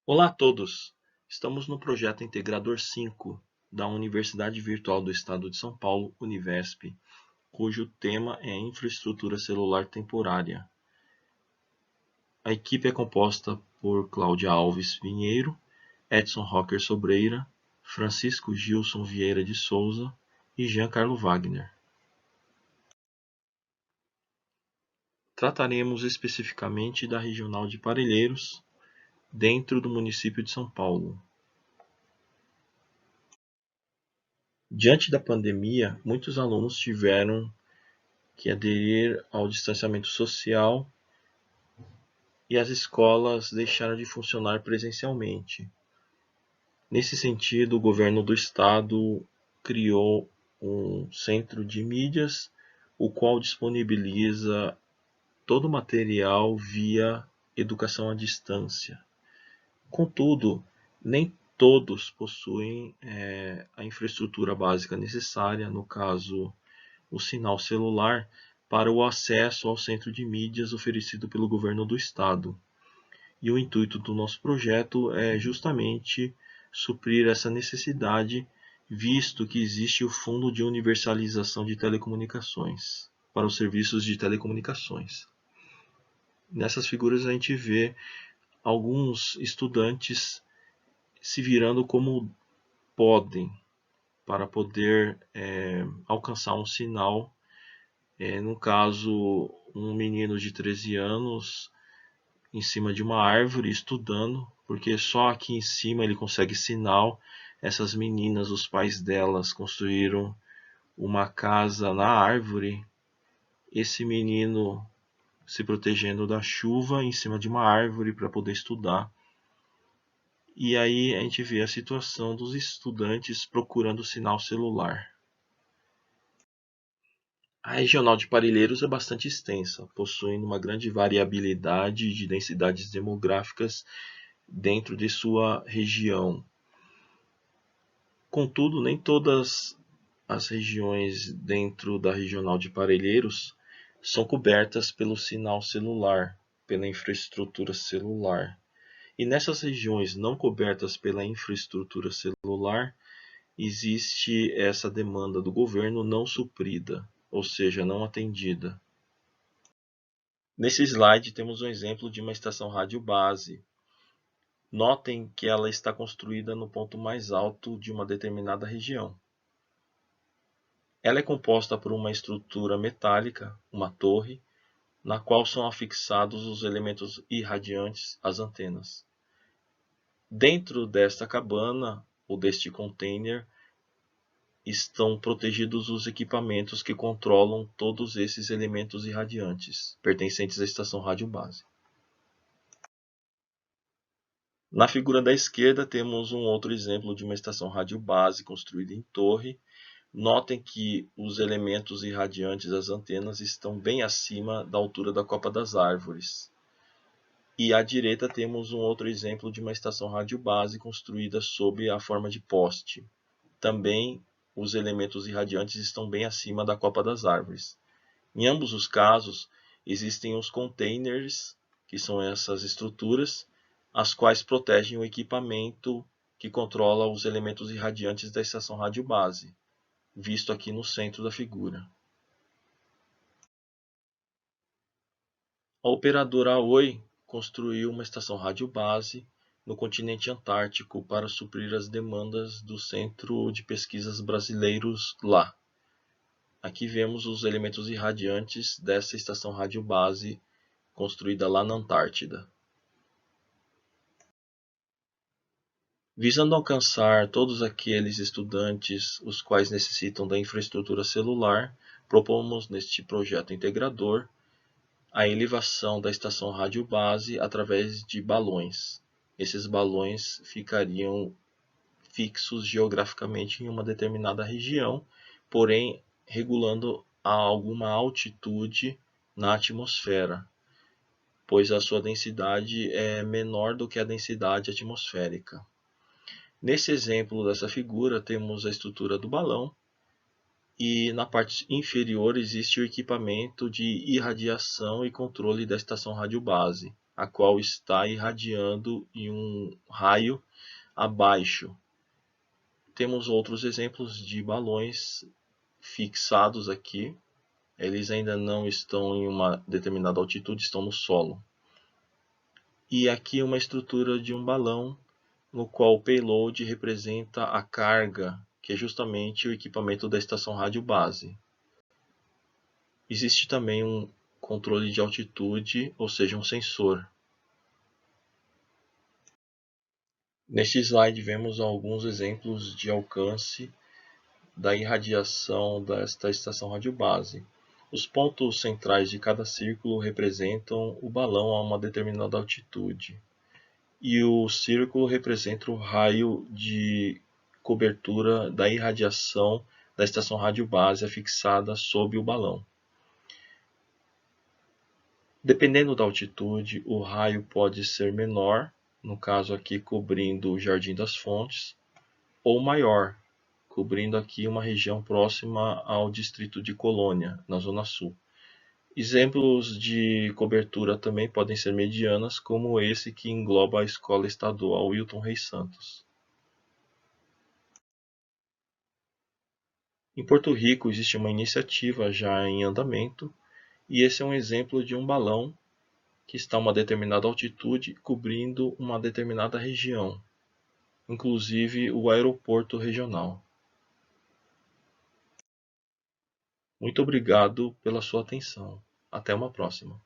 Olá a todos! Estamos no projeto Integrador 5 da Universidade Virtual do Estado de São Paulo, Univesp, cujo tema é Infraestrutura Celular Temporária. A equipe é composta por Cláudia Alves Pinheiro, Edson Rocker Sobreira, Francisco Gilson Vieira de Souza e Jean Carlo Wagner. Trataremos especificamente da Regional de Parelheiros, dentro do município de São Paulo. Diante da pandemia, muitos alunos tiveram que aderir ao distanciamento social e as escolas deixaram de funcionar presencialmente. Nesse sentido, o governo do estado criou um centro de mídias, o qual disponibiliza todo o material via educação à distância. Contudo, nem todos possuem a infraestrutura básica necessária, no caso, o sinal celular, para o acesso ao centro de mídias oferecido pelo governo do estado. E o intuito do nosso projeto é justamente suprir essa necessidade, visto que existe o Fundo de Universalização de Telecomunicações, para os serviços de telecomunicações. Nessas figuras a gente vê alguns estudantes se virando como podem para poder alcançar um sinal. No caso, um menino de 13 anos em cima de uma árvore estudando, porque só aqui em cima ele consegue sinal. Essas meninas, os pais delas, construíram uma casa na árvore. Esse menino se protegendo da chuva em cima de uma árvore para poder estudar. E aí a gente vê a situação dos estudantes procurando sinal celular. A regional de Parelheiros é bastante extensa, possuindo uma grande variabilidade de densidades demográficas dentro de sua região. Contudo, nem todas as regiões dentro da regional de Parelheiros são cobertas pelo sinal celular, pela infraestrutura celular. E nessas regiões não cobertas pela infraestrutura celular, existe essa demanda do governo não suprida, ou seja, não atendida. Nesse slide temos um exemplo de uma estação rádio base. Notem que ela está construída no ponto mais alto de uma determinada região. Ela é composta por uma estrutura metálica, uma torre, na qual são afixados os elementos irradiantes, as antenas. Dentro desta cabana, ou deste container, estão protegidos os equipamentos que controlam todos esses elementos irradiantes, pertencentes à estação rádio base. Na figura da esquerda temos um outro exemplo de uma estação rádio base construída em torre. Notem que os elementos irradiantes das antenas estão bem acima da altura da copa das árvores. E à direita temos um outro exemplo de uma estação rádio base construída sob a forma de poste. Também os elementos irradiantes estão bem acima da copa das árvores. Em ambos os casos, existem os containers, que são essas estruturas, as quais protegem o equipamento que controla os elementos irradiantes da estação rádio base, visto aqui no centro da figura. A operadora Oi construiu uma estação rádio base no continente antártico para suprir as demandas do Centro de Pesquisas Brasileiros lá. Aqui vemos os elementos irradiantes dessa estação rádio base construída lá na Antártida. Visando alcançar todos aqueles estudantes os quais necessitam da infraestrutura celular, propomos neste projeto integrador a elevação da estação rádio base através de balões. Esses balões ficariam fixos geograficamente em uma determinada região, porém regulando a alguma altitude na atmosfera, pois a sua densidade é menor do que a densidade atmosférica. Nesse exemplo dessa figura, temos a estrutura do balão e na parte inferior existe o equipamento de irradiação e controle da estação rádio base. a qual está irradiando em um raio abaixo. Temos outros exemplos de balões fixados aqui. Eles ainda não estão em uma determinada altitude, estão no solo. E aqui uma estrutura de um balão, no qual o payload representa a carga, que é justamente o equipamento da estação rádio base. Existe também um controle de altitude, ou seja, um sensor. Neste slide vemos alguns exemplos de alcance da irradiação desta estação radiobase. Os pontos centrais de cada círculo representam o balão a uma determinada altitude, e o círculo representa o raio de cobertura da irradiação da estação radiobase fixada sob o balão. Dependendo da altitude, o raio pode ser menor, no caso aqui cobrindo o Jardim das Fontes, ou maior, cobrindo aqui uma região próxima ao distrito de Colônia, na Zona Sul. Exemplos de cobertura também podem ser medianas, como esse que engloba a Escola Estadual Wilton Reis Santos. Em Porto Rico existe uma iniciativa já em andamento, e esse é um exemplo de um balão que está a uma determinada altitude cobrindo uma determinada região, inclusive o aeroporto regional. Muito obrigado pela sua atenção. Até uma próxima.